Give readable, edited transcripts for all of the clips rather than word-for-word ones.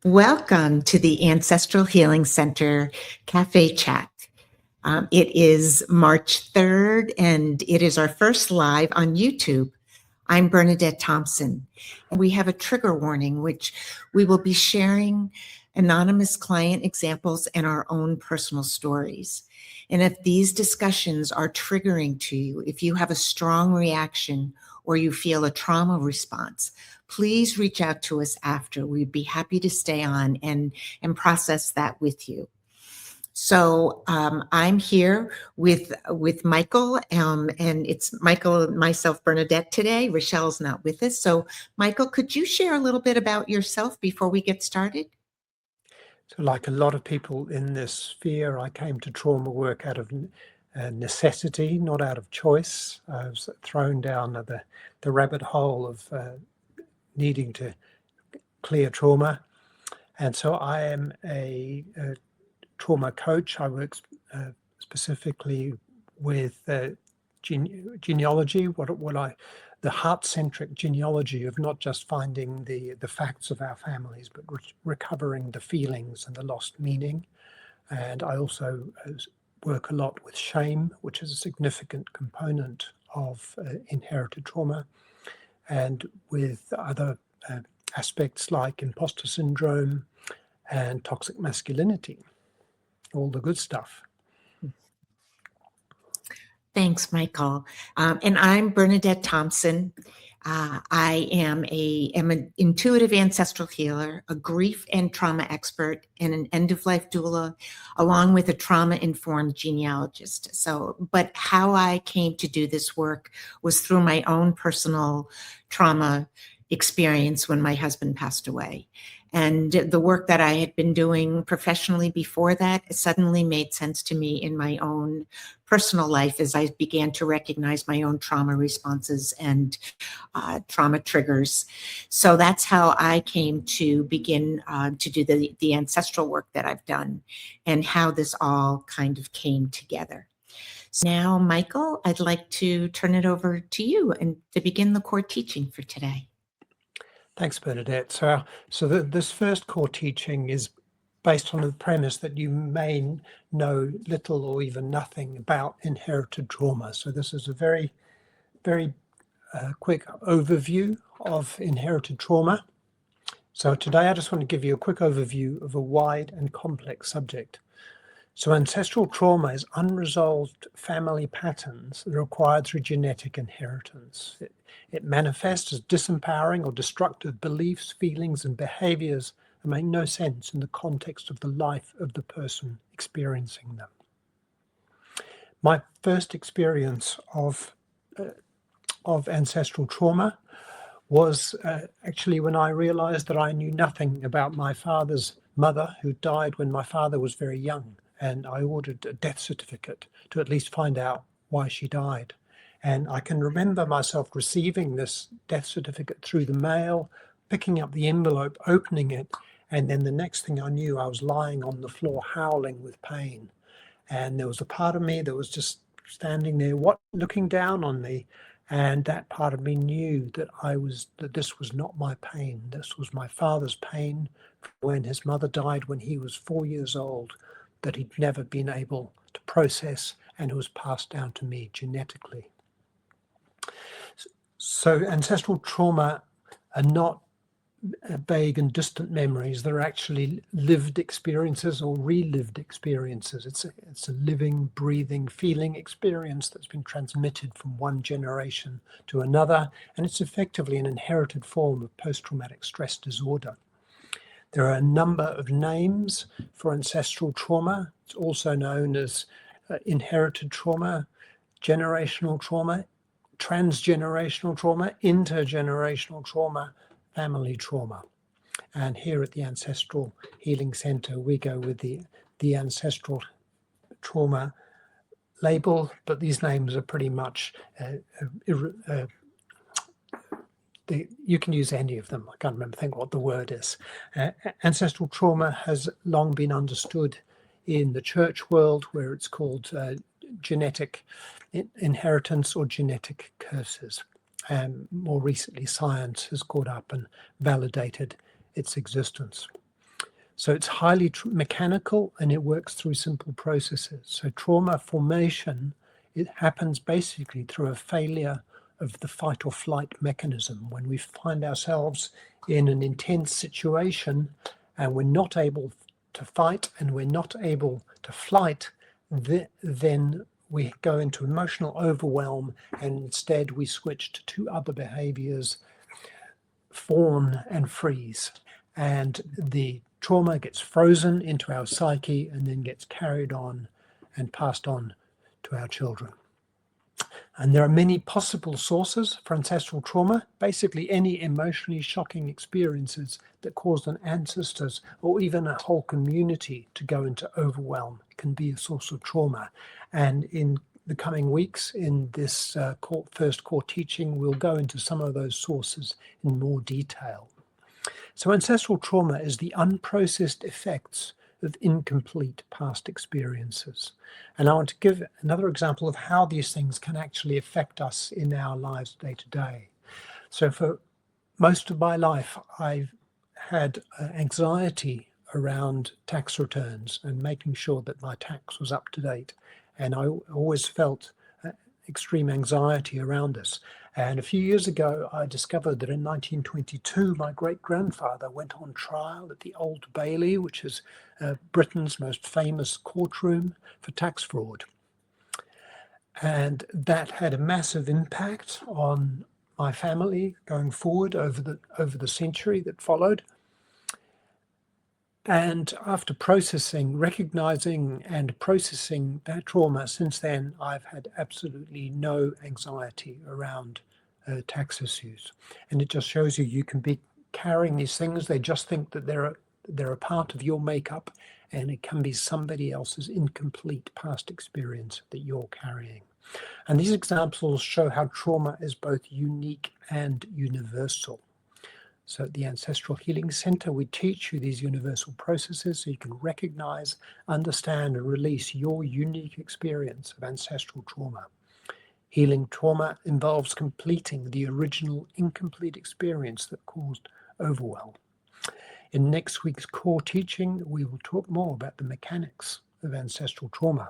Welcome to the Ancestral Healing Center Cafe Chat. It is March 3rd, and it is our first live on YouTube. I'm Bernadette Thompson. We have a trigger warning, which we will be sharing anonymous client examples and our own personal stories. And if these discussions are triggering to you, if you have a strong reaction or you feel a trauma response, please reach out to us after. We'd be happy to stay on and process that with you. So I'm here with Michael, and it's Michael and myself, Bernadette, today. Rochelle's not with us. So Michael, could you share a little bit about yourself before we get started? So like a lot of people in this sphere, I came to trauma work out of necessity, not out of choice. I was thrown down the rabbit hole of needing to clear trauma. And so I am a trauma coach. I work specifically with genealogy, the heart-centric genealogy of not just finding the facts of our families, but recovering the feelings and the lost meaning. And I also work a lot with shame, which is a significant component of inherited trauma, and with other aspects like imposter syndrome and toxic masculinity, all the good stuff. Thanks, Michael. And I'm Bernadette Thompson. I am an intuitive ancestral healer, a grief and trauma expert, and an end-of-life doula, along with a trauma-informed genealogist. But how I came to do this work was through my own personal trauma experience when my husband passed away. And the work that I had been doing professionally before that suddenly made sense to me in my own personal life as I began to recognize my own trauma responses and trauma triggers. So that's how I came to begin to do the ancestral work that I've done and how this all kind of came together. So now, Michael, I'd like to turn it over to you and to begin the core teaching for today. Thanks, Bernadette. So this first core teaching is based on the premise that you may know little or even nothing about inherited trauma. So this is a very, very quick overview of inherited trauma. So today I just want to give you a quick overview of a wide and complex subject. So ancestral trauma is unresolved family patterns that are acquired through genetic inheritance. It manifests as disempowering or destructive beliefs, feelings, and behaviors that make no sense in the context of the life of the person experiencing them. My first experience of ancestral trauma was actually when I realized that I knew nothing about my father's mother, who died when my father was very young. And I ordered a death certificate to at least find out why she died. And I can remember myself receiving this death certificate through the mail, picking up the envelope, opening it, and then the next thing I knew, I was lying on the floor howling with pain. And there was a part of me that was just standing there, looking down on me. And that part of me knew that this was not my pain. This was my father's pain when his mother died when he was 4 years old, that he'd never been able to process, and it was passed down to me genetically. So ancestral trauma are not vague and distant memories. They're actually lived experiences or relived experiences. It's a living, breathing, feeling experience that's been transmitted from one generation to another, and it's effectively an inherited form of post-traumatic stress disorder. There are a number of names for ancestral trauma. It's also known as inherited trauma, generational trauma, transgenerational trauma, intergenerational trauma, family trauma. And here at the Ancestral Healing Center, we go with the ancestral trauma label, but these names are pretty much you can use any of them. I can't think what the word is. Ancestral trauma has long been understood in the church world, where it's called genetic inheritance or genetic curses. More recently, science has caught up and validated its existence. So it's highly mechanical, and it works through simple processes. So trauma formation, it happens basically through a failure of the fight or flight mechanism. When we find ourselves in an intense situation and we're not able to fight and we're not able to flight, then we go into emotional overwhelm, and instead we switch to two other behaviors, fawn and freeze. And the trauma gets frozen into our psyche and then gets carried on and passed on to our children. And there are many possible sources for ancestral trauma. Basically, any emotionally shocking experiences that caused an ancestors or even a whole community to go into overwhelm can be a source of trauma. And in the coming weeks, in this first core teaching, we'll go into some of those sources in more detail. So ancestral trauma is the unprocessed effects of incomplete past experiences. And I want to give another example of how these things can actually affect us in our lives day to day. So for most of my life, I've had anxiety around tax returns and making sure that my tax was up to date. And I always felt extreme anxiety around this. And a few years ago, I discovered that in 1922, my great-grandfather went on trial at the Old Bailey, which is Britain's most famous courtroom for tax fraud. And that had a massive impact on my family going forward over the century that followed. And after recognizing and processing that trauma, since then, I've had absolutely no anxiety around tax issues. And it just shows you can be carrying these things. They just think that they're a part of your makeup, and it can be somebody else's incomplete past experience that you're carrying. And these examples show how trauma is both unique and universal. So at the Ancestral Healing Center, we teach you these universal processes so you can recognize, understand, and release your unique experience of ancestral trauma. Healing trauma involves completing the original incomplete experience that caused overwhelm. In next week's core teaching, we will talk more about the mechanics of ancestral trauma.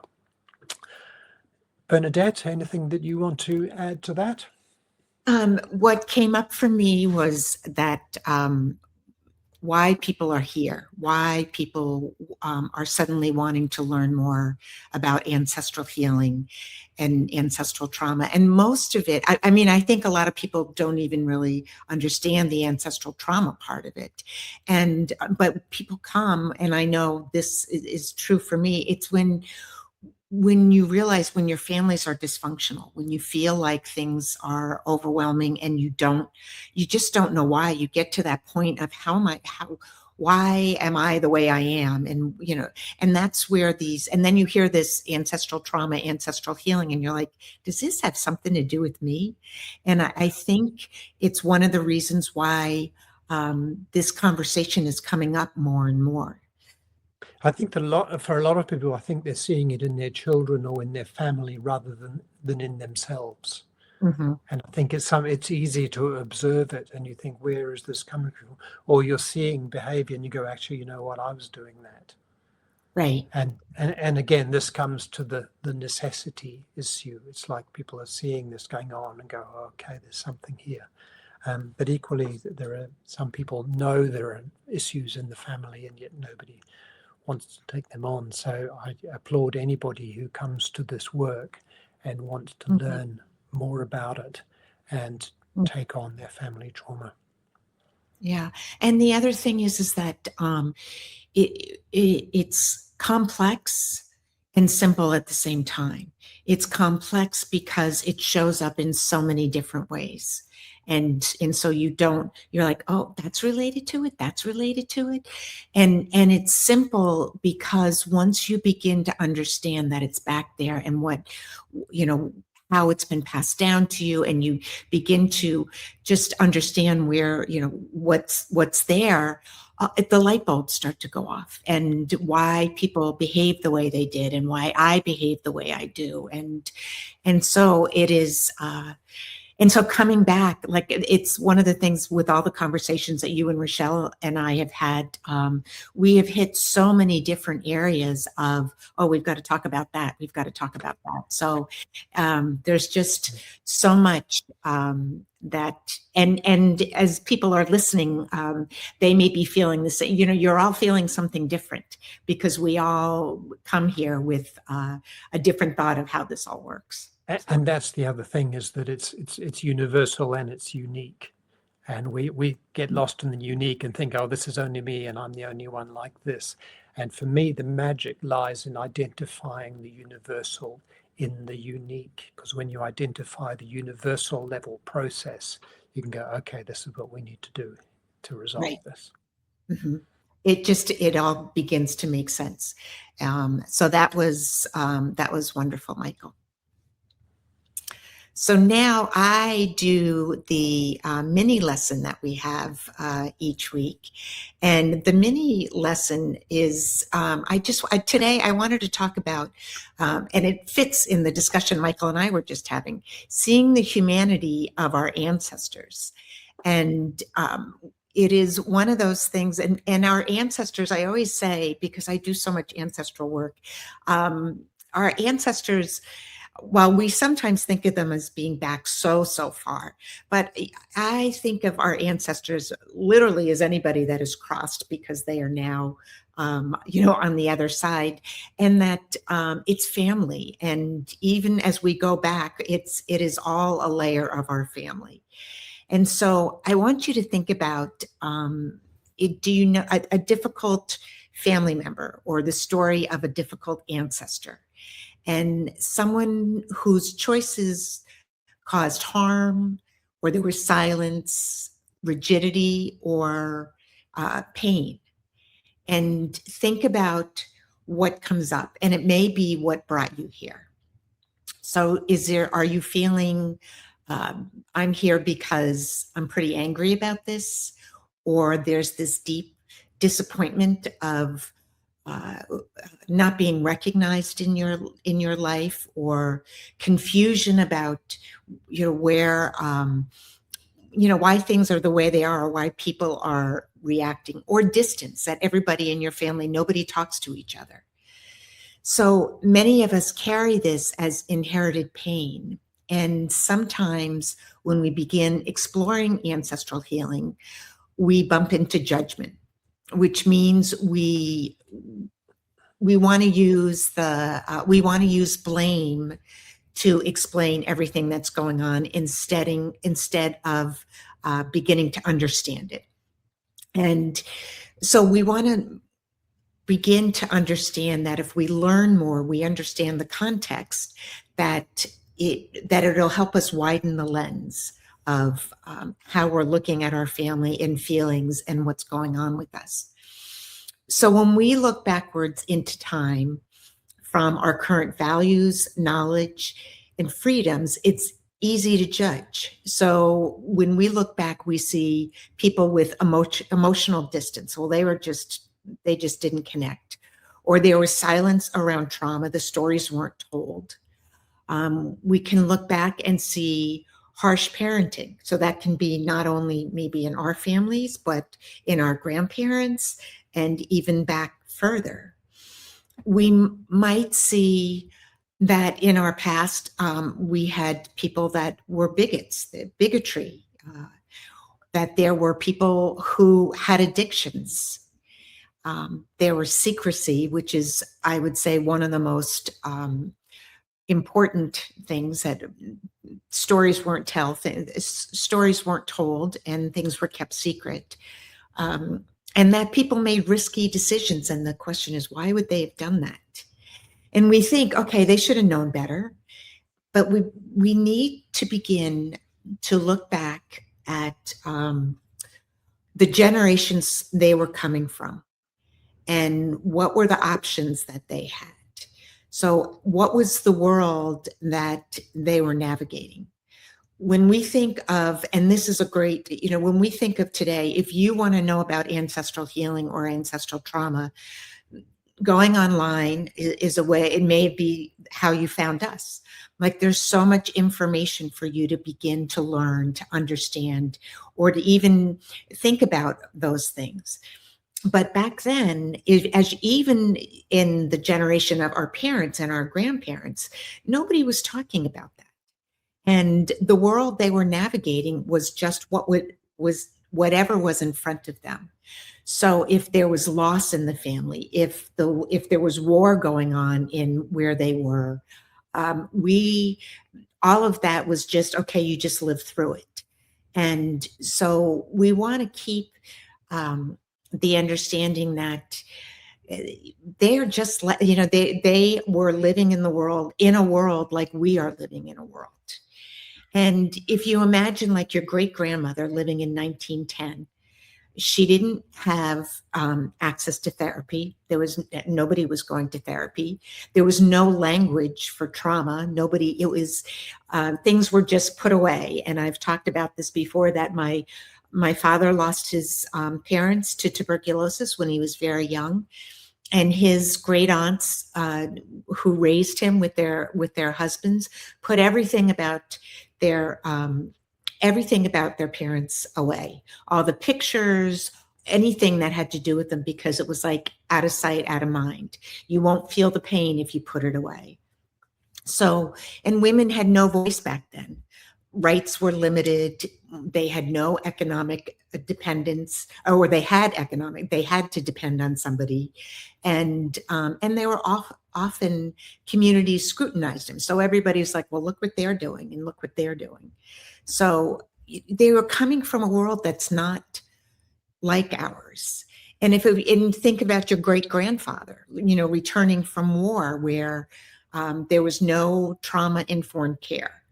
Bernadette, anything that you want to add to that? What came up for me was that why people are here, why people are suddenly wanting to learn more about ancestral healing and ancestral trauma. And most of it, I mean, I think a lot of people don't even really understand the ancestral trauma part of it. But people come, and I know this is true for me, it's when you realize when your families are dysfunctional, when you feel like things are overwhelming and you just don't know why, you get to that point of why am I the way I am? And, and that's where and then you hear this ancestral trauma, ancestral healing, and you're like, does this have something to do with me? And I think it's one of the reasons why this conversation is coming up more and more. I think for a lot of people, I think they're seeing it in their children or in their family rather than in themselves. Mm-hmm. And I think it's easy to observe it, and you think, where is this coming from? Or you're seeing behavior and you go, actually, you know what, I was doing that. Right. And again, this comes to the necessity issue. It's like people are seeing this going on and go, oh, okay, there's something here. But equally, there are some people know there are issues in the family, and yet nobody wants to take them on. So I applaud anybody who comes to this work and wants to Mm-hmm. learn more about it and take on their family trauma. Yeah. And the other thing is that it's complex and simple at the same time. It's complex because it shows up in so many different ways. And so you're like, oh, that's related to it. That's related to it. And it's simple because once you begin to understand that it's back there and how it's been passed down to you, and you begin to just understand where, what's there, the light bulbs start to go off, and why people behave the way they did and why I behave the way I do. And so it is, And so coming back, like it's one of the things with all the conversations that you and Rochelle and I have had, we have hit so many different areas of, oh, we've got to talk about that. We've got to talk about that. So there's just so much that, and as people are listening, they may be feeling the same, you know, you're all feeling something different because we all come here with a different thought of how this all works. And that's the other thing, is that it's universal and it's unique. And we get lost in the unique and think, oh, this is only me and I'm the only one like this. And for me, the magic lies in identifying the universal in the unique. Because when you identify the universal level process, you can go, okay, this is what we need to do to resolve this. Mm-hmm. It all begins to make sense. So that was wonderful, Michael. So now I do the mini lesson that we have each week. And the mini lesson is, today I wanted to talk about, and it fits in the discussion Michael and I were just having, seeing the humanity of our ancestors. And it is one of those things, and our ancestors, I always say, because I do so much ancestral work, our ancestors, while we sometimes think of them as being back so far, but I think of our ancestors literally as anybody that is crossed because they are now, on the other side, and that it's family. And even as we go back, it is all a layer of our family. And so I want you to think about, do you know a difficult family member or the story of a difficult ancestor? And someone whose choices caused harm, or there was silence, rigidity, or pain. And think about what comes up. And it may be what brought you here. So are you feeling, I'm here because I'm pretty angry about this, or there's this deep disappointment of not being recognized in your life, or confusion about where why things are the way they are, or why people are reacting, or distance, that everybody in your family, nobody talks to each other. So many of us carry this as inherited pain, and sometimes when we begin exploring ancestral healing, we bump into judgment, which means we want to use blame to explain everything that's going on instead of beginning to understand it. And so we want to begin to understand that if we learn more, we understand the context, that it'll help us widen the lens of how we're looking at our family and feelings and what's going on with us. So when we look backwards into time from our current values, knowledge, and freedoms, it's easy to judge. So when we look back, we see people with emotional distance. Well, they just didn't connect. Or there was silence around trauma. The stories weren't told. We can look back and see harsh parenting. So that can be not only maybe in our families, but in our grandparents, and even back further. We might see that in our past, we had people that were bigots, bigotry, that there were people who had addictions. There was secrecy, which is, I would say, one of the most important things, that stories weren't told and things were kept secret. And that people made risky decisions. And the question is, why would they have done that? And we think, okay, they should have known better. But we need to begin to look back at the generations they were coming from and what were the options that they had. So what was the world that they were navigating? When we think of, and this is a great, when we think of today, if you want to know about ancestral healing or ancestral trauma, going online is a way, it may be how you found us. Like there's so much information for you to begin to learn, to understand, or to even think about those things. But back then, as even in the generation of our parents and our grandparents, nobody was talking about that. And the world they were navigating was just was whatever was in front of them. So if there was loss in the family, if there was war going on in where they were, we all of that was just okay. You just live through it, and so we want to keep the understanding that they're just like they were living in a world like we are living in a world. And if you imagine like your great grandmother living in 1910, she didn't have access to therapy. Nobody was going to therapy. There was no language for trauma. It was things were just put away. And I've talked about this before, that my father lost his parents to tuberculosis when he was very young, and his great aunts who raised him with their husbands put everything about their parents away, all the pictures, anything that had to do with them, because it was like out of sight, out of mind. You won't feel the pain if you put it away. So, and women had no voice back then. Rights were limited. They had no economic dependence, or they had to depend on somebody. And they were often communities scrutinized them. So everybody's like, well, look what they're doing and look what they're doing. So they were coming from a world that's not like ours. And and think about your great grandfather, returning from war, where there was no trauma informed care,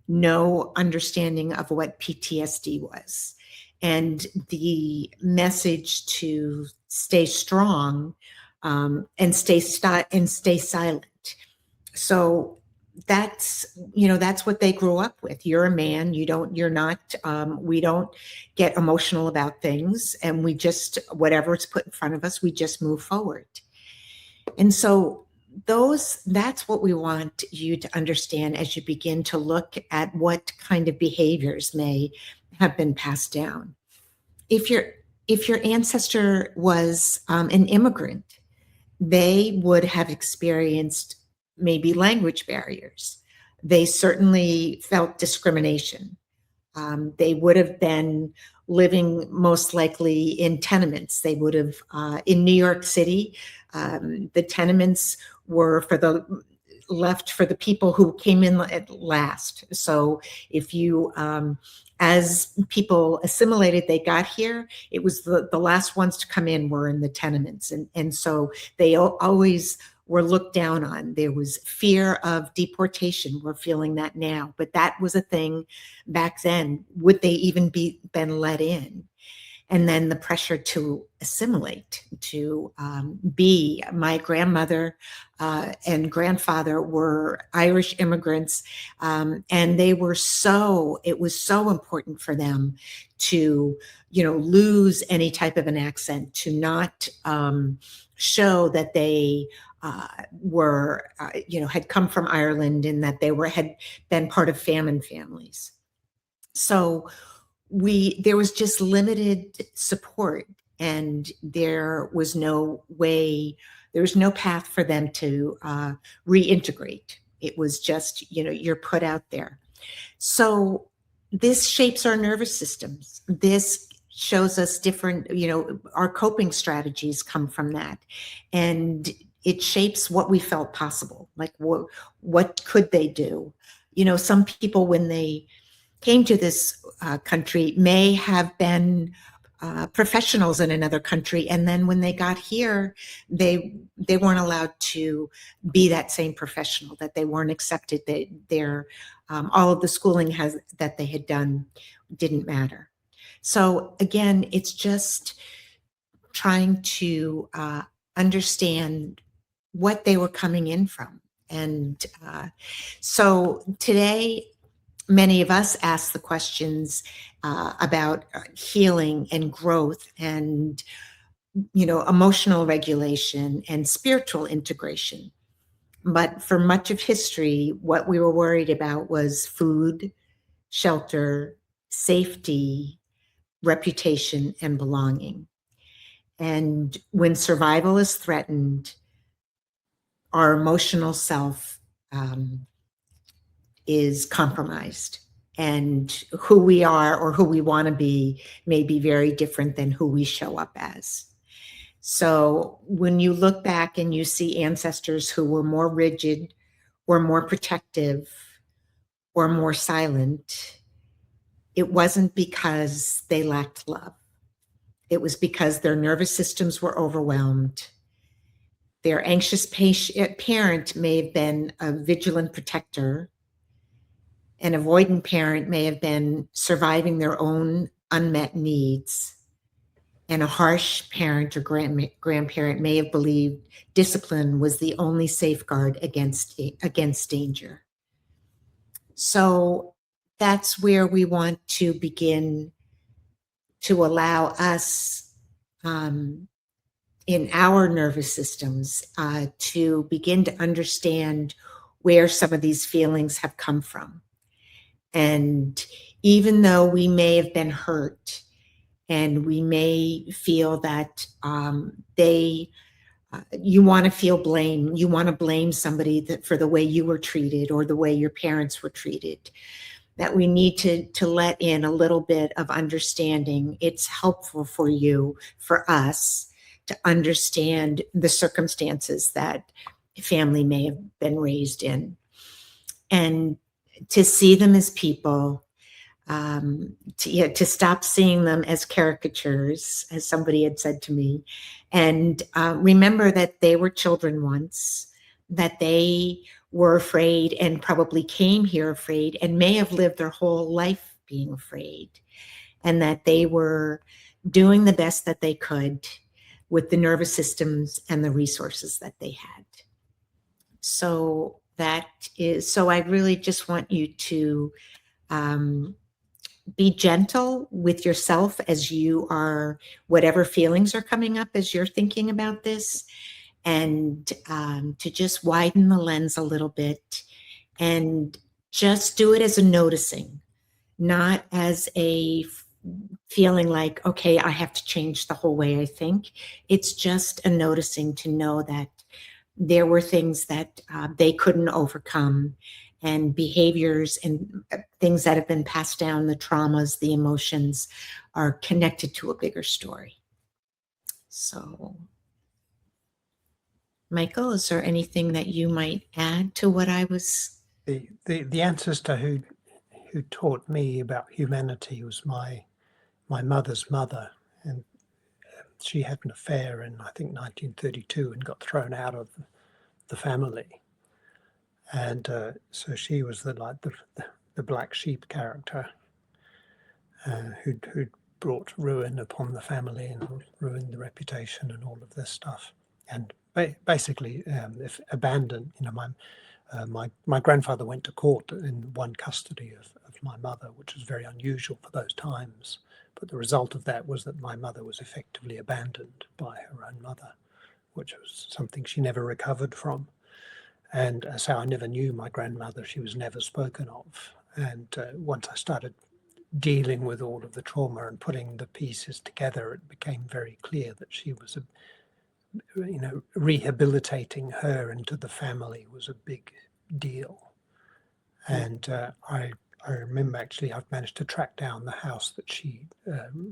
no understanding of what PTSD was, and the message to stay strong and stay silent. So that's what they grew up with. You're a man. You're not. We don't get emotional about things, and we just, whatever is put in front of us, we just move forward. And so that's what we want you to understand as you begin to look at what kind of behaviors may have been passed down. If your ancestor was an immigrant, they would have experienced maybe language barriers. They certainly felt discrimination. They would have been living most likely in tenements. They would have, in New York City, the tenements were left for the people who came in at last. So if you, as people assimilated, they got here, it was the last ones to come in were in the tenements. And so they always were looked down on. There was fear of deportation. We're feeling that now, but that was a thing back then. Would they even been let in? And then the pressure to assimilate, to be. My grandmother and grandfather were Irish immigrants, and it was so important for them to, lose any type of an accent, to not show that they had come from Ireland, and that had been part of famine families. So there was just limited support, and there was no path for them to reintegrate. It was just, you're put out there. So this shapes our nervous systems. This shows us different, our coping strategies come from that. And it shapes what we felt possible. Like what could they do? Some people, when they came to this country, may have been professionals in another country, and then when they got here, they weren't allowed to be that same professional. That they weren't accepted. All of the schooling that they had done didn't matter. So again, it's just trying to understand what they were coming in from, and so today, many of us ask the questions about healing and growth, and emotional regulation and spiritual integration. But for much of history, what we were worried about was food, shelter, safety, reputation, and belonging. And when survival is threatened, our emotional self is compromised. And who we are or who we want to be may be very different than who we show up as. So when you look back and you see ancestors who were more rigid or more protective or more silent, it wasn't because they lacked love. It was because their nervous systems were overwhelmed. Their anxious parent may have been a vigilant protector. An avoidant parent may have been surviving their own unmet needs. And a harsh parent or grandparent may have believed discipline was the only safeguard against danger. So that's where we want to begin to allow us in our nervous systems to begin to understand where some of these feelings have come from. And even though we may have been hurt and we may feel that you want to feel blame, you want to blame somebody for the way you were treated or the way your parents were treated, that we need to let in a little bit of understanding. It's helpful for you, for us, to understand the circumstances that family may have been raised in, and to see them as people, to stop seeing them as caricatures, as somebody had said to me, and remember that they were children once, that they were afraid and probably came here afraid and may have lived their whole life being afraid, and that they were doing the best that they could with the nervous systems and the resources that they had. So I really just want you to be gentle with yourself as you are, whatever feelings are coming up as you're thinking about this, and to just widen the lens a little bit and just do it as a noticing, not as a feeling like, okay, I have to change the whole way I think. It's just a noticing to know that there were things that they couldn't overcome, and behaviors and things that have been passed down, the traumas, the emotions, are connected to a bigger story. So, Michael, is there anything that you might add to what I was? The ancestor who taught me about humanity was my mother's mother, and she had an affair in, I think, 1932 and got thrown out of the family. And so she was the black sheep character who'd brought ruin upon the family and ruined the reputation and all of this stuff. And basically, if abandoned, my grandfather went to court and won custody of my mother, which was very unusual for those times. But the result of that was that my mother was effectively abandoned by her own mother, which was something she never recovered from. And so I never knew my grandmother. She was never spoken of. And once I started dealing with all of the trauma and putting the pieces together, it became very clear that she was, rehabilitating her into the family was a big deal. And I remember, actually, I've managed to track down the house that she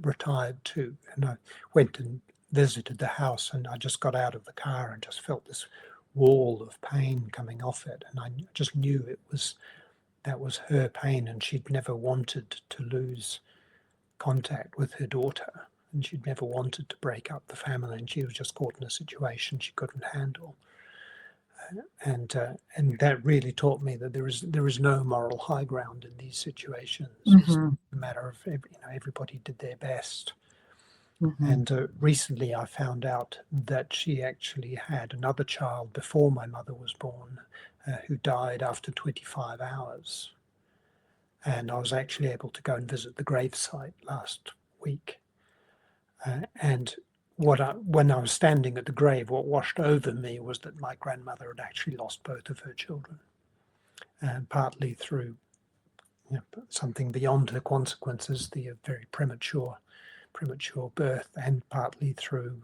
retired to. And I went and visited the house, and I just got out of the car and just felt this wall of pain coming off it, and I just knew that was her pain, and she'd never wanted to lose contact with her daughter, and she'd never wanted to break up the family, and she was just caught in a situation she couldn't handle, and that really taught me that there is no moral high ground in these situations. It's a matter of everybody did their best. And recently I found out that she actually had another child before my mother was born, who died after 25 hours. And I was actually able to go and visit the gravesite last week. And when I was standing at the grave, what washed over me was that my grandmother had actually lost both of her children, and partly through something beyond her consequences, the very premature birth, and partly through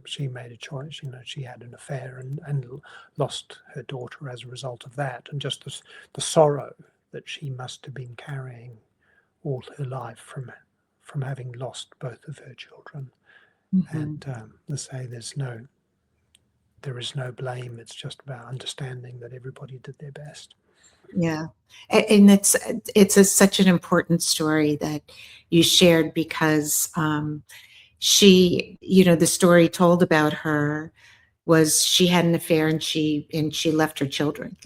she made a choice. She had an affair and lost her daughter as a result of that, and just the sorrow that she must have been carrying all her life from having lost both of her children. Mm-hmm. And let's say there is no blame. It's just about understanding that everybody did their best. Yeah. And it's such an important story that you shared, because she, the story told about her was she had an affair and she left her children.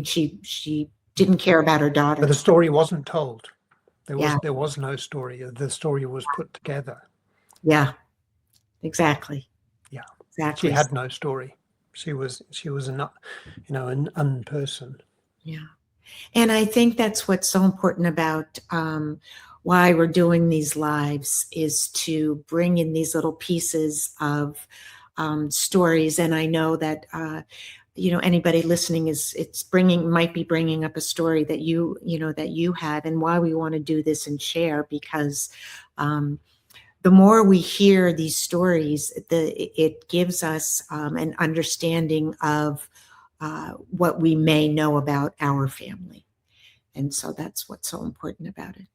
She didn't care about her daughter. But the story wasn't told. There was no story. The story was put together. Yeah. Exactly. Yeah. Exactly. She had no story. She was an unperson. Yeah. And I think that's what's so important about why we're doing these lives, is to bring in these little pieces of stories. And I know that anybody listening might be bringing up a story that you had, and why we want to do this and share, because the more we hear these stories, it gives us an understanding of what we may know about our family. And so that's what's so important about it.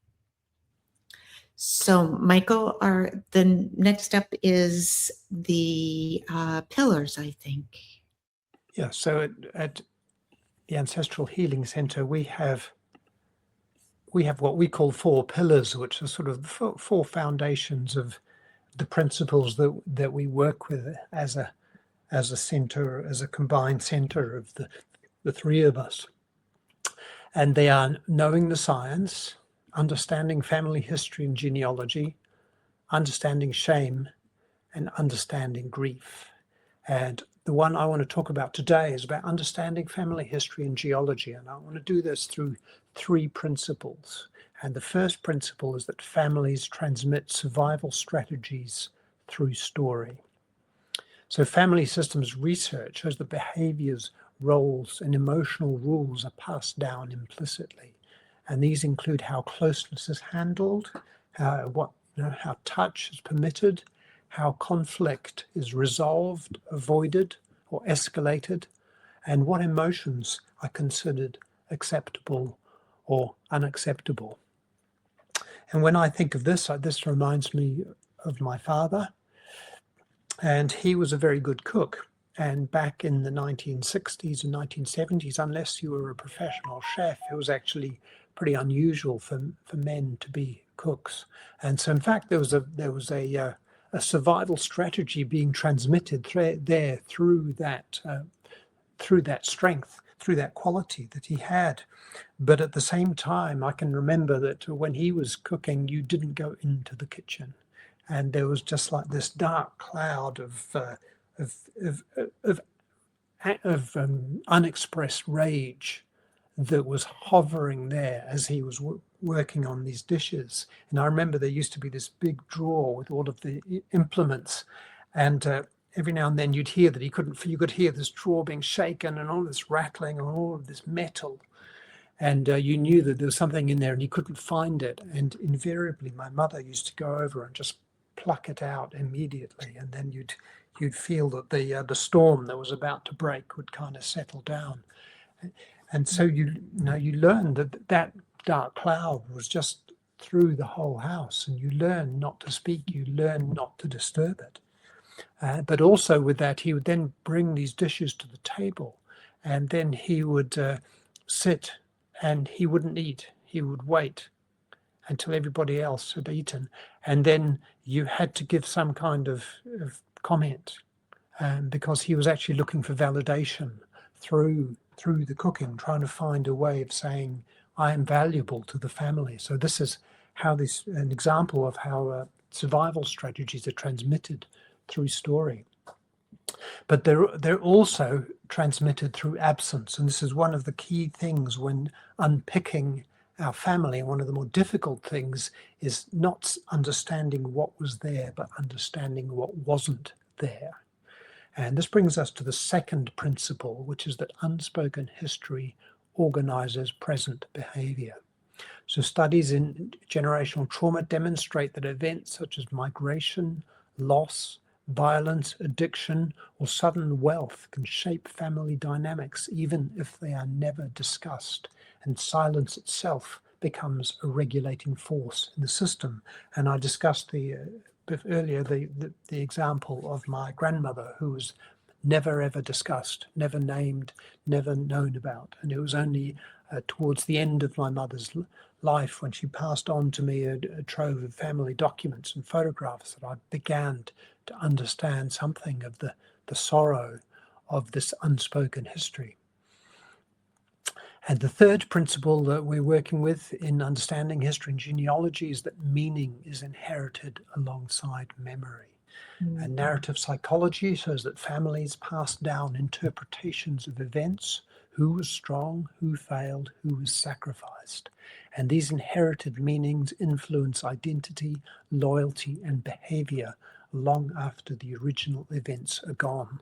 So, Michael, the next up is the pillars, I think. Yeah, so at the Ancestral Healing Center, we have what we call 4 pillars, which are sort of the 4 foundations of the principles that we work with as a center, as a combined center of the 3 of us. And they are knowing the science, understanding family history and genealogy, understanding shame, and understanding grief. And the one I want to talk about today is about understanding family history and genealogy. And I want to do this through 3 principles. And the first principle is that families transmit survival strategies through story. So family systems research shows that behaviors, roles, and emotional rules are passed down implicitly. And these include how closeness is handled, how touch is permitted, how conflict is resolved, avoided, or escalated, and what emotions are considered acceptable or unacceptable. And when I think of this reminds me of my father. And he was a very good cook. And back in the 1960s and 1970s, unless you were a professional chef, it was actually pretty unusual for men to be cooks. And so, in fact, there was a survival strategy being transmitted there through that strength, through that quality that he had. But at the same time, I can remember that when he was cooking, you didn't go into the kitchen. And there was just like this dark cloud of unexpressed rage that was hovering there as he was working on these dishes. And I remember there used to be this big drawer with all of the implements, and every now and then you'd hear that you could hear this drawer being shaken and all this rattling and all of this metal. And you knew that there was something in there and you couldn't find it. And invariably, my mother used to go over and just pluck it out immediately, and then you'd feel that the storm that was about to break would kind of settle down. And so you learn that dark cloud was just through the whole house, and you learn not to speak, you learn not to disturb it. But also with that, he would then bring these dishes to the table, and then he would sit and he wouldn't eat. He would wait until everybody else had eaten. And then you had to give some kind of comment, because he was actually looking for validation through the cooking, trying to find a way of saying, I am valuable to the family. So this is an example of how survival strategies are transmitted through story. But they're also transmitted through absence. And this is one of the key things when unpicking our family, one of the more difficult things is not understanding what was there, but understanding what wasn't there. And this brings us to the second principle, which is that unspoken history organizes present behavior. So studies in generational trauma demonstrate that events such as migration, loss, violence, addiction, or sudden wealth can shape family dynamics, even if they are never discussed. And silence itself becomes a regulating force in the system. And I discussed earlier the example of my grandmother, who was never ever discussed, never named, never known about. And it was only towards the end of my mother's life, when she passed on to me a trove of family documents and photographs, that I began to understand something of the sorrow of this unspoken history. And the third principle that we're working with in understanding history and genealogy is that meaning is inherited alongside memory. And narrative psychology shows that families pass down interpretations of events: who was strong, who failed, who was sacrificed. And these inherited meanings influence identity, loyalty, and behavior long after the original events are gone.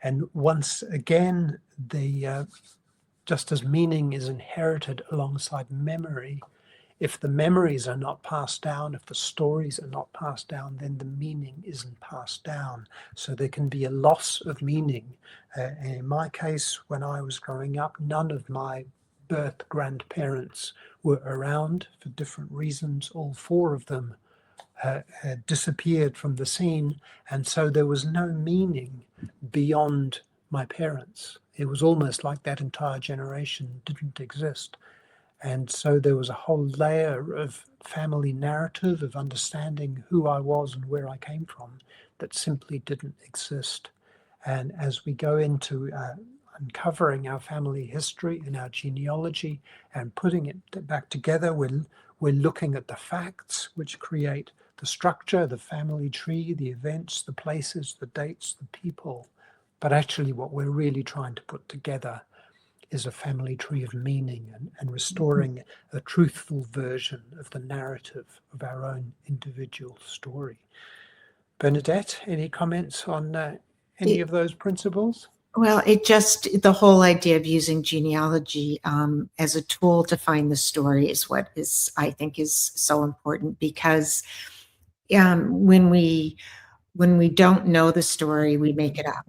And once again, just as meaning is inherited alongside memory, if the memories are not passed down, if the stories are not passed down, then the meaning isn't passed down. So there can be a loss of meaning. In my case, when I was growing up, none of my birth grandparents were around for different reasons. All four of them had disappeared from the scene, and so there was no meaning beyond my parents. It was almost like that entire generation didn't exist. And so there was a whole layer of family narrative, of understanding who I was and where I came from, that simply didn't exist. And as we go into uncovering our family history and our genealogy and putting it back together, we're looking at the facts which create the structure, the family tree, the events, the places, the dates, the people. But actually what we're really trying to put together is a family tree of meaning, and restoring a truthful version of the narrative of our own individual story. Bernadette, any comments on any of those principles? Well, the whole idea of using genealogy as a tool to find the story is what I think is so important, because when we don't know the story, we make it up.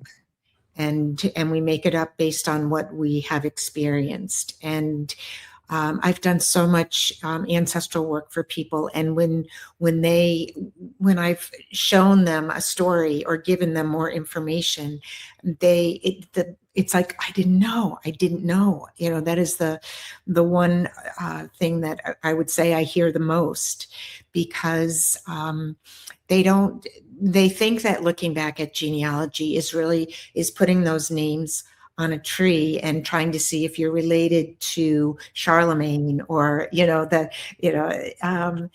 And we make it up based on what we have experienced. And I've done so much ancestral work for people, and when I've shown them a story or given them more information, it's like, I didn't know. That is the one thing that I would say I hear the most, because they think that looking back at genealogy is putting those names on a tree and trying to see if you're related to Charlemagne or and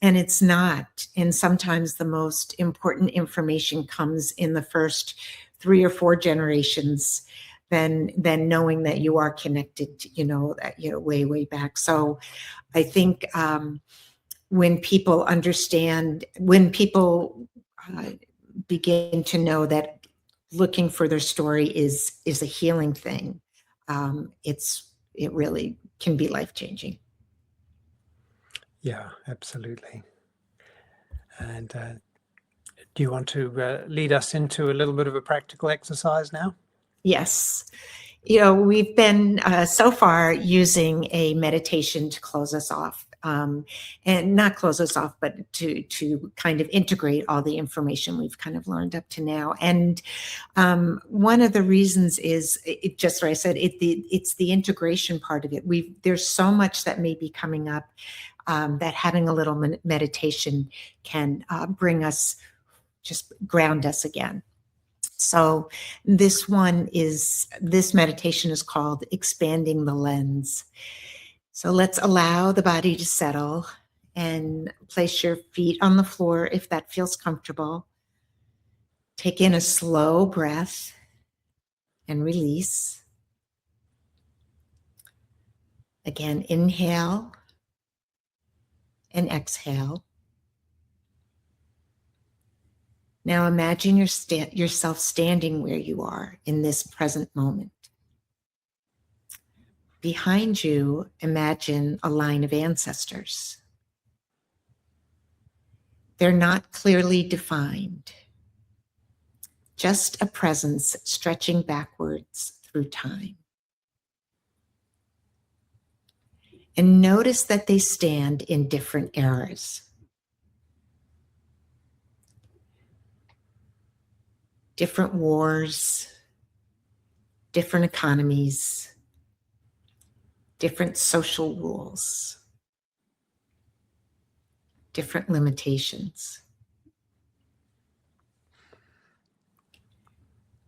it's not. And sometimes the most important information comes in the first 3 or 4 generations than knowing that you are connected, way back. So I think when people begin to know that looking for their story is a healing thing, it really can be life-changing. Yeah, absolutely. And do you want to lead us into a little bit of a practical exercise now? Yes. We've been so far using a meditation to close us off. And not close us off, but to kind of integrate all the information we've kind of learned up to now. And one of the reasons is just what I said. It's the integration part of it. There's so much that may be coming up that having a little meditation can just ground us again. So this meditation is called Expanding the Lens. So let's allow the body to settle and place your feet on the floor if that feels comfortable. Take in a slow breath and release. Again, inhale and exhale. Now imagine yourself standing where you are in this present moment. Behind you, imagine a line of ancestors. They're not clearly defined, just a presence stretching backwards through time. And notice that they stand in different eras. Different wars, different economies, different social rules, different limitations.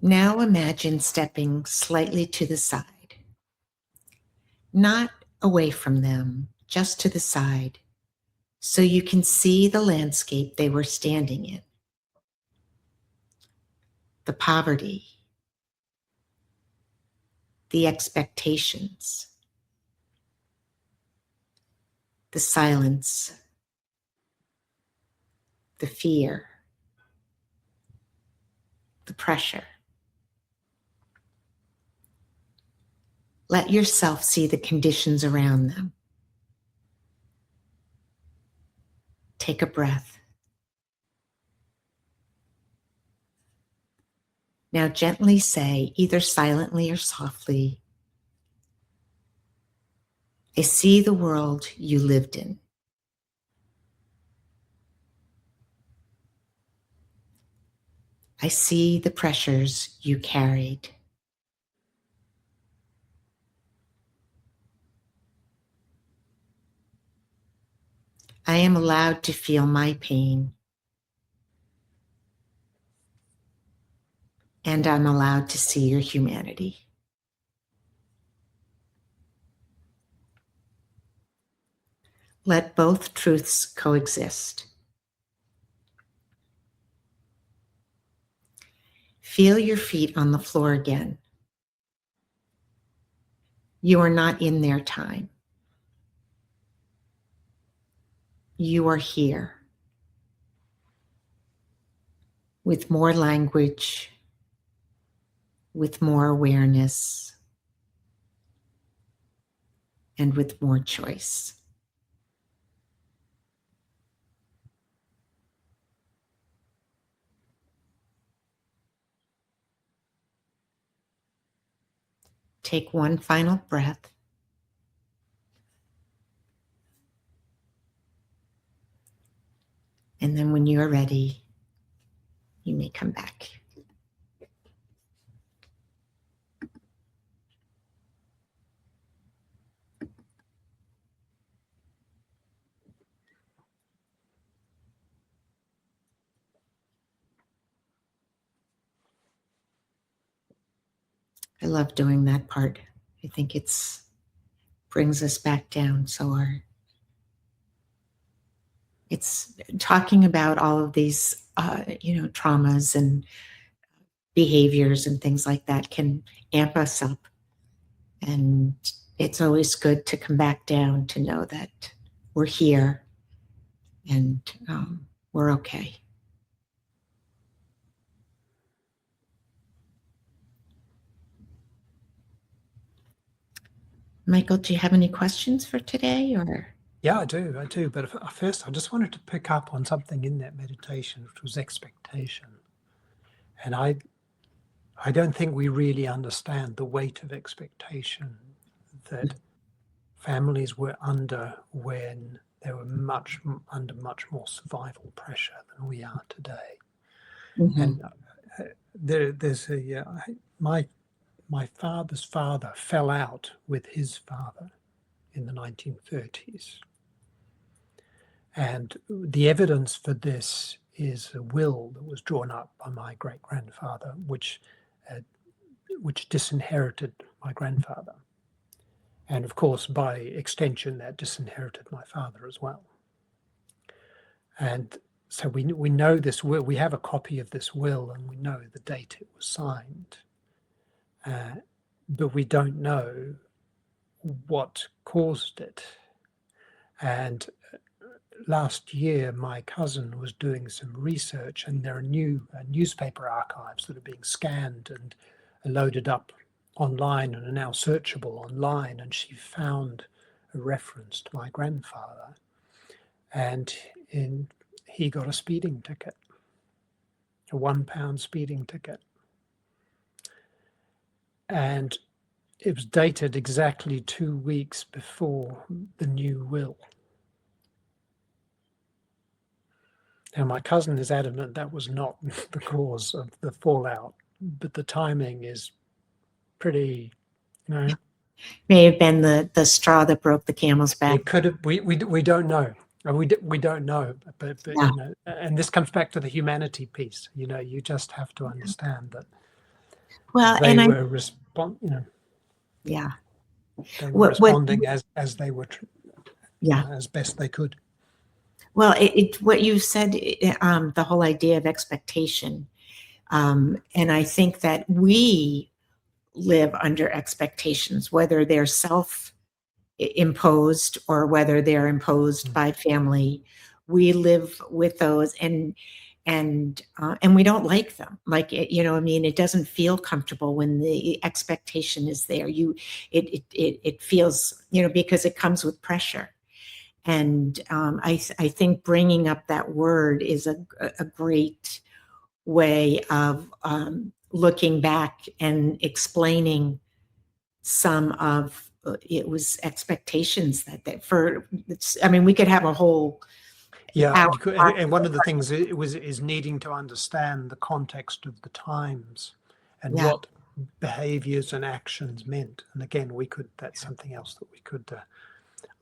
Now imagine stepping slightly to the side, not away from them, just to the side, so you can see the landscape they were standing in. The poverty, the expectations, the silence, the fear, the pressure. Let yourself see the conditions around them. Take a breath. Now gently say, either silently or softly, I see the world you lived in. I see the pressures you carried. I am allowed to feel my pain, and I'm allowed to see your humanity. Let both truths coexist. Feel your feet on the floor again. You are not in their time. You are here with more language, with more awareness, and with more choice. Take one final breath. And then when you are ready, you may come back. I love doing that part. I think it's brings us back down. So it's talking about all of these, traumas and behaviors and things like that can amp us up. And it's always good to come back down to know that we're here and we're okay. Michael, do you have any questions for today, or? Yeah, I do. But first, I just wanted to pick up on something in that meditation, which was expectation. And I don't think we really understand the weight of expectation that families were under when they were under much more survival pressure than we are today. Mm-hmm. And my father's father fell out with his father in the 1930s. And the evidence for this is a will that was drawn up by my great-grandfather, which disinherited my grandfather. And of course, by extension, that disinherited my father as well. And so we know this will, we have a copy of this will, and we know the date it was signed. But we don't know what caused it. And last year, my cousin was doing some research, and there are new newspaper archives that are being scanned and loaded up online and are now searchable online. And she found a reference to my grandfather, and he got a speeding ticket, a £1 speeding ticket. And it was dated exactly 2 weeks before the new will. Now, my cousin is adamant that was not the cause of the fallout, but the timing is pretty, May have been the straw that broke the camel's back. It could have. We don't know. We don't know. But Yeah. and this comes back to the humanity piece. You just have to understand that. Well, they and were yeah. They were responding as they were, as best they could. Well, what you said, the whole idea of expectation, and I think that we live under expectations, whether they're self-imposed or whether they're imposed by family. We live with those, and we don't like them. Like, it doesn't feel comfortable when the expectation is there. It feels, because it comes with pressure. And I think bringing up that word is a great way of looking back and explaining some of it was expectations that we could have a whole you could, and one of the things is needing to understand the context of the times and what behaviors and actions meant. And again, that's something else that we could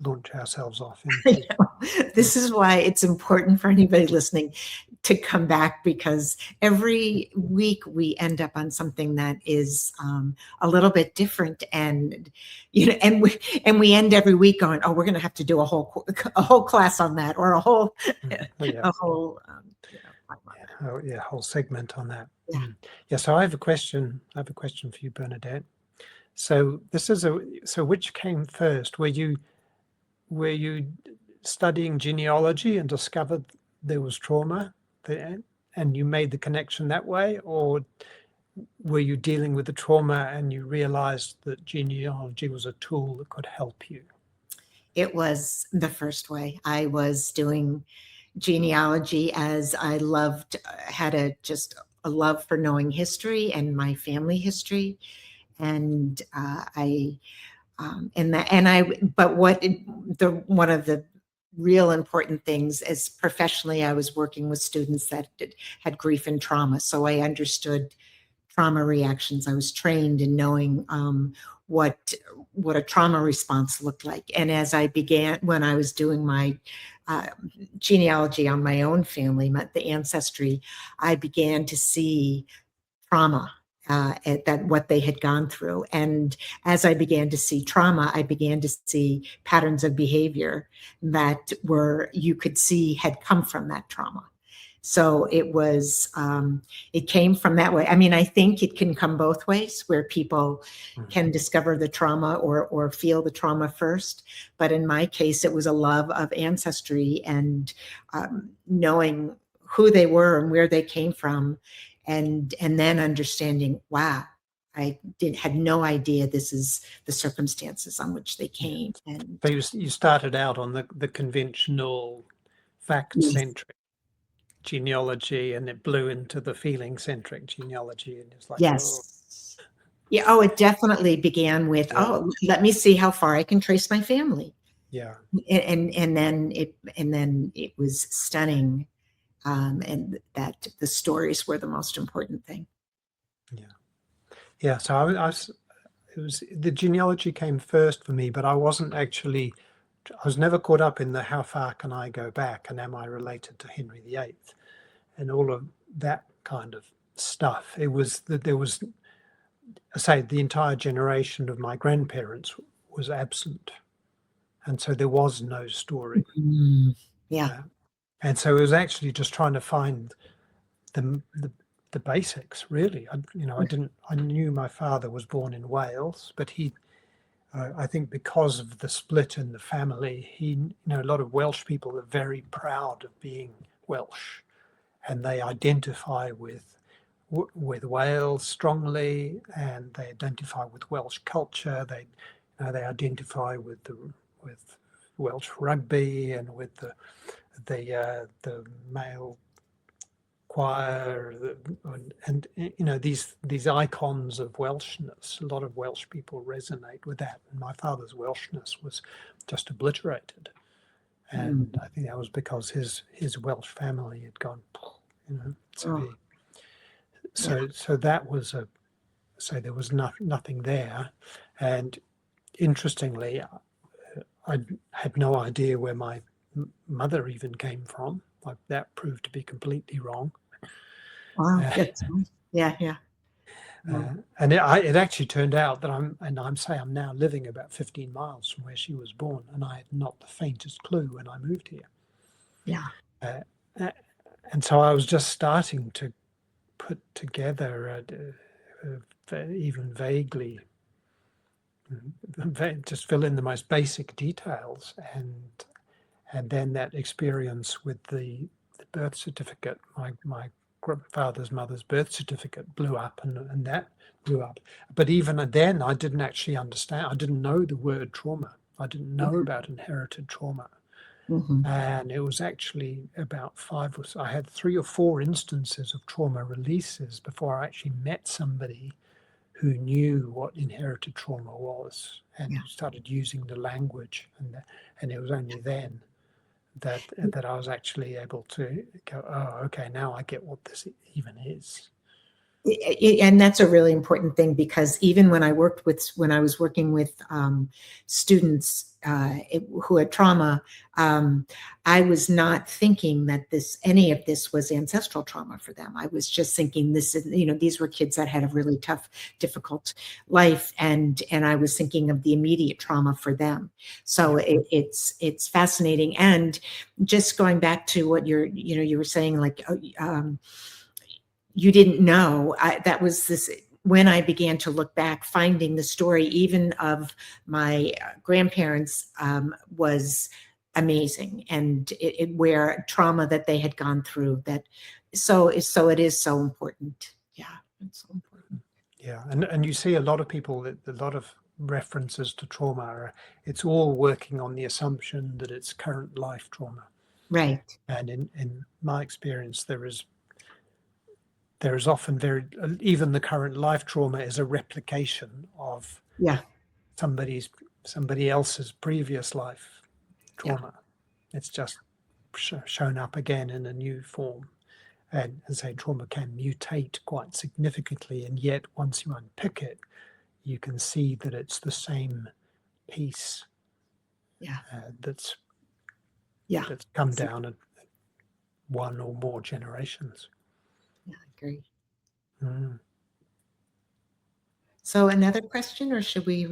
launch ourselves off into. This is why it's important for anybody listening to come back, because every week we end up on something that is a little bit different, and we end every week going, oh, we're going to have to do a whole class on that, or a whole whole segment on that. So I have a question for you, Bernadette. So which came first? Were you studying genealogy and discovered there was trauma and you made the connection that way? Or were you dealing with the trauma and you realized that genealogy was a tool that could help you? It was the first way. I was doing genealogy as I had just a love for knowing history and my family history. And one of the real important things is professionally, I was working with students that had grief and trauma. So I understood trauma reactions. I was trained in knowing what a trauma response looked like. And when I was doing my genealogy on my own family, the ancestry, I began to see trauma, what they had gone through. And as I began to see trauma, I began to see patterns of behavior that you could see had come from that trauma. So it came from that way. I think it can come both ways, where people can discover the trauma or feel the trauma first. But in my case, it was a love of ancestry and knowing who they were and where they came from. And then understanding, wow, I had no idea this is the circumstances on which they came. And so you started out on the conventional fact-centric genealogy, and it blew into the feeling-centric genealogy, and it's like, it definitely began with let me see how far I can trace my family. And then it was stunning. And that the stories were the most important thing. So the genealogy came first for me, but I was never caught up in the how far can I go back, and am I related to Henry VIII, and all of that kind of stuff. It was that there was, the entire generation of my grandparents was absent, and so there was no story. And so it was actually just trying to find the basics, really. I knew my father was born in Wales, but he I think because of the split in the family, a lot of Welsh people are very proud of being Welsh, and they identify with Wales strongly, and they identify with Welsh culture. They identify with Welsh rugby and with the male choir, and these icons of Welshness. A lot of Welsh people resonate with that, and my father's Welshness was just obliterated, and I think that was because his Welsh family had gone, so that was so there was nothing there. And interestingly, I had no idea where my mother even came from. Like, that proved to be completely wrong. Wow. Yeah. And it actually turned out that I'm now living about 15 miles from where she was born, and I had not the faintest clue when I moved here. Yeah. And so I was just starting to put together, even vaguely, just fill in the most basic details, and then that experience with the birth certificate, my mother's birth certificate blew up, and that blew up. But even then, I didn't actually understand. I didn't know the word trauma. I didn't know about inherited trauma. And it was actually about I had 3 or 4 instances of trauma releases before I actually met somebody who knew what inherited trauma was and started using the language. And it was only then that I was actually able to go, oh, okay, now I get what this even is. And that's a really important thing, because even when I was working with students who had trauma, I was not thinking that any of this was ancestral trauma for them. I was just thinking these were kids that had a really tough, difficult life, and I was thinking of the immediate trauma for them. So it's fascinating. And just going back to what you were saying, like, you didn't know. That was this, when I began to look back, finding the story even of my grandparents was amazing, and where trauma that they had gone through. So it is so important. Yeah, it's so important. Yeah, and you see a lot of people, a lot of references to trauma. It's all working on the assumption that it's current life trauma. Right. And in my experience, there is often even the current life trauma is a replication of somebody else's previous life trauma. It's just shown up again in a new form. And as I say, trauma can mutate quite significantly, and yet once you unpick it, you can see that it's the same piece that's come down at one or more generations. Yeah, I agree. Mm. So another question, or should we?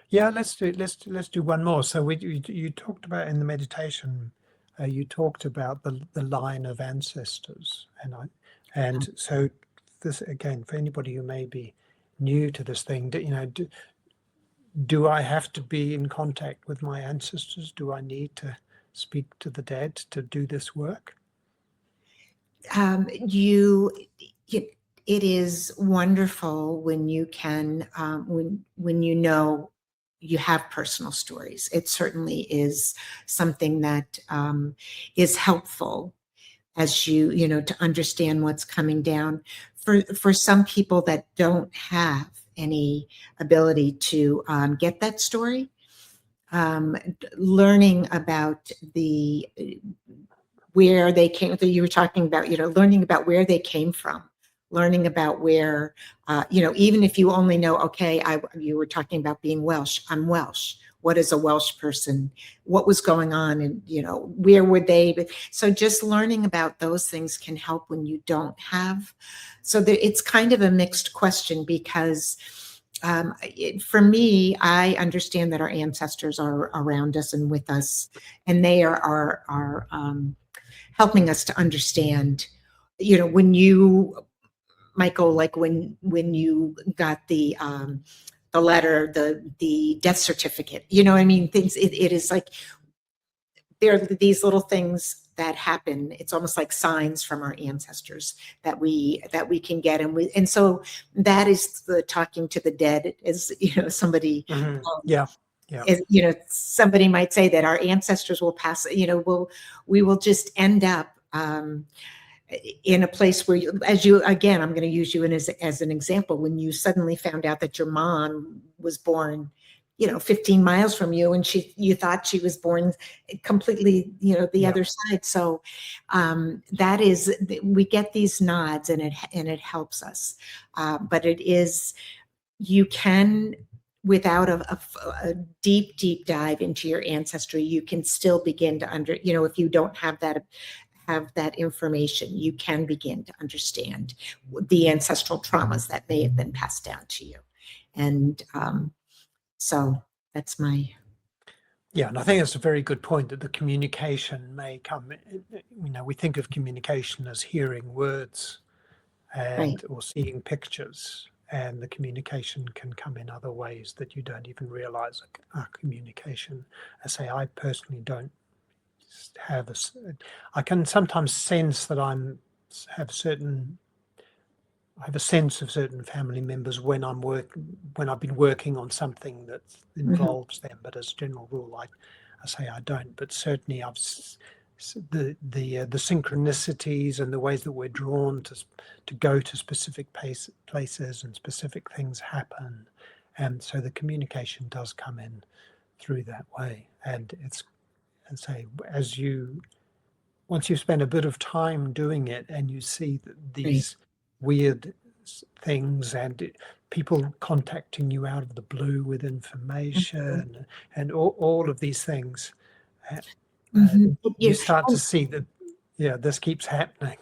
Yeah, let's do one more. So you talked about in the meditation, you talked about the line of ancestors, and so this, again, for anybody who may be new to this thing, do I have to be in contact with my ancestors? Do I need to speak to the dead to do this work? It is wonderful when you can, when you have personal stories. It certainly is something that is helpful as to understand what's coming down. For some people that don't have any ability to get that story, learning about where they came, that you were talking about, learning about where they came from, learning about where, even if you only know, okay, you were talking about being Welsh, I'm Welsh. What is a Welsh person? What was going on? And, where were they? So just learning about those things can help when you don't have. So it's kind of a mixed question, because for me, I understand that our ancestors are around us and with us, and they are helping us to understand, when you, Michael, like when you got the the letter, the death certificate, you know what I mean? Things, it is like, there are these little things that happen. It's almost like signs from our ancestors that we can get. And so that is the talking to the dead, as, you know, somebody, Yeah. as, you know, somebody might say that our ancestors will pass, you know, we will just end up, in a place where again, I'm going to use you as an example. When you suddenly found out that your mom was born, you know, 15 miles from you, and you thought she was born completely, you know, the other side. So that is, we get these nods, and it helps us. But it is, you can, without a deep dive into your ancestry, you can still begin to you know, if you don't have that information, you can begin to understand the ancestral traumas that may have been passed down to you. And so that's my... Yeah, and I think that's a very good point, that the communication may come, you know, we think of communication as hearing words and or seeing pictures, and the communication can come in other ways that you don't even realize are communication. I say, I personally don't have I can sometimes sense that I have a sense of certain family members when I've been working on something that involves them, but as a general rule, I say I don't. But certainly, the synchronicities and the ways that we're drawn to go to specific places and specific things happen, and so the communication does come in through that way. And say, once you spend a bit of time doing it, and you see these weird things and people contacting you out of the blue with information and all of these things, you start to see that, this keeps happening.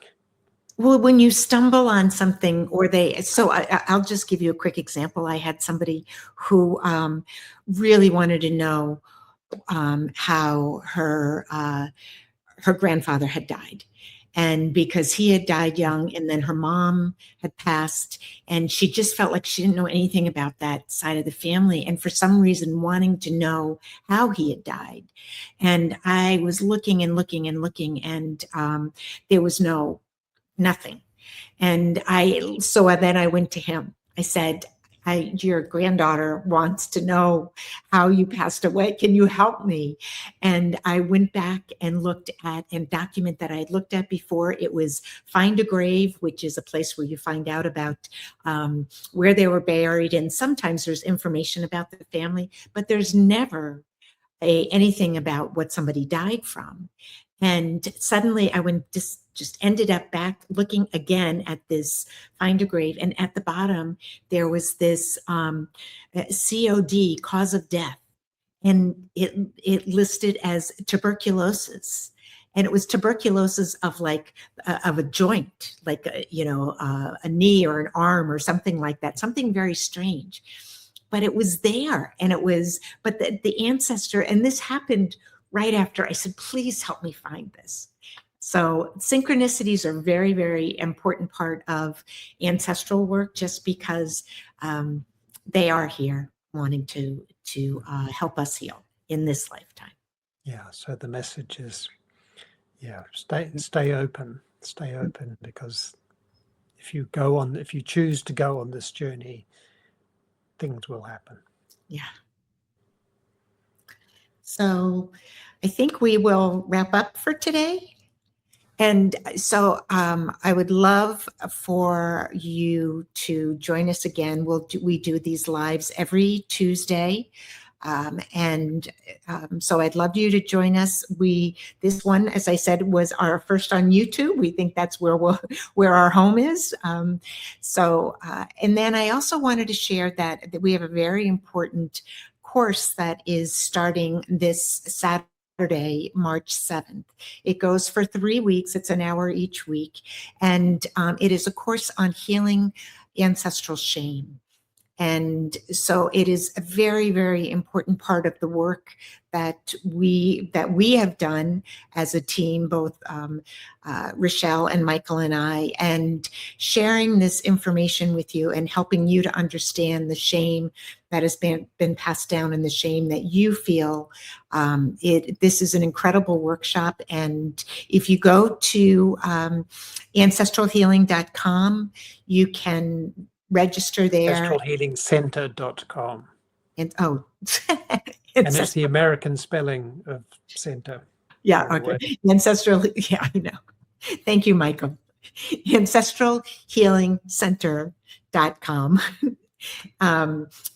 Well, when you stumble on something, so I'll just give you a quick example. I had somebody who really wanted to know how her grandfather had died. And because he had died young, and then her mom had passed, and she just felt like she didn't know anything about that side of the family, and for some reason wanting to know how he had died. And I was looking and looking and looking, and there was nothing. And then I went to him. I said, your granddaughter wants to know how you passed away. Can you help me? And I went back and looked at a document that I had looked at before. It was Find a Grave, which is a place where you find out about where they were buried. And sometimes there's information about the family, but there's never anything about what somebody died from. And suddenly I just ended up back looking again at this Find a Grave, and at the bottom there was this COD, cause of death, and it listed as tuberculosis, and it was tuberculosis of a joint, like a knee or an arm or something like that, something very strange. But it was there, and but the ancestor, and this happened right after I said, please help me find this. So synchronicities are very, very important part of ancestral work, just because they are here wanting to help us heal in this lifetime. Yeah. So the message is, stay open, because if you choose to go on this journey, things will happen. Yeah. So I think we will wrap up for today. And so I would love for you to join us again. We do these lives every Tuesday. So I'd love you to join us. This one, as I said, was our first on YouTube. We think that's where our home is. And then I also wanted to share that we have a very important course that is starting this Saturday, March 7th. It goes for 3 weeks. It's an hour each week. And it is a course on healing ancestral shame. And so it is a very, very important part of the work that we have done as a team, both Rochelle and Michael and I, and sharing this information with you and helping you to understand the shame that has been passed down and the shame that you feel. This is an incredible workshop. And if you go to ancestralhealing.com, you can register there. Ancestralhealingcenter.com. And And it's the American spelling of center. Yeah, okay. Ancestral, yeah, I know. Thank you, Michael. Ancestralhealingcenter.com.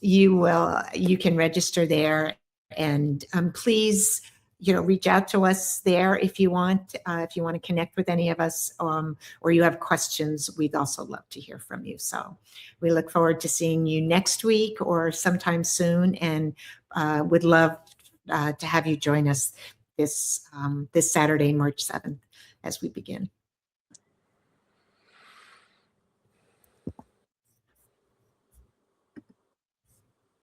You can register there, and please, reach out to us there if you want to connect with any of us, or you have questions. We'd also love to hear from you. So we look forward to seeing you next week or sometime soon, and would love to have you join us this Saturday, March 7th, as we begin.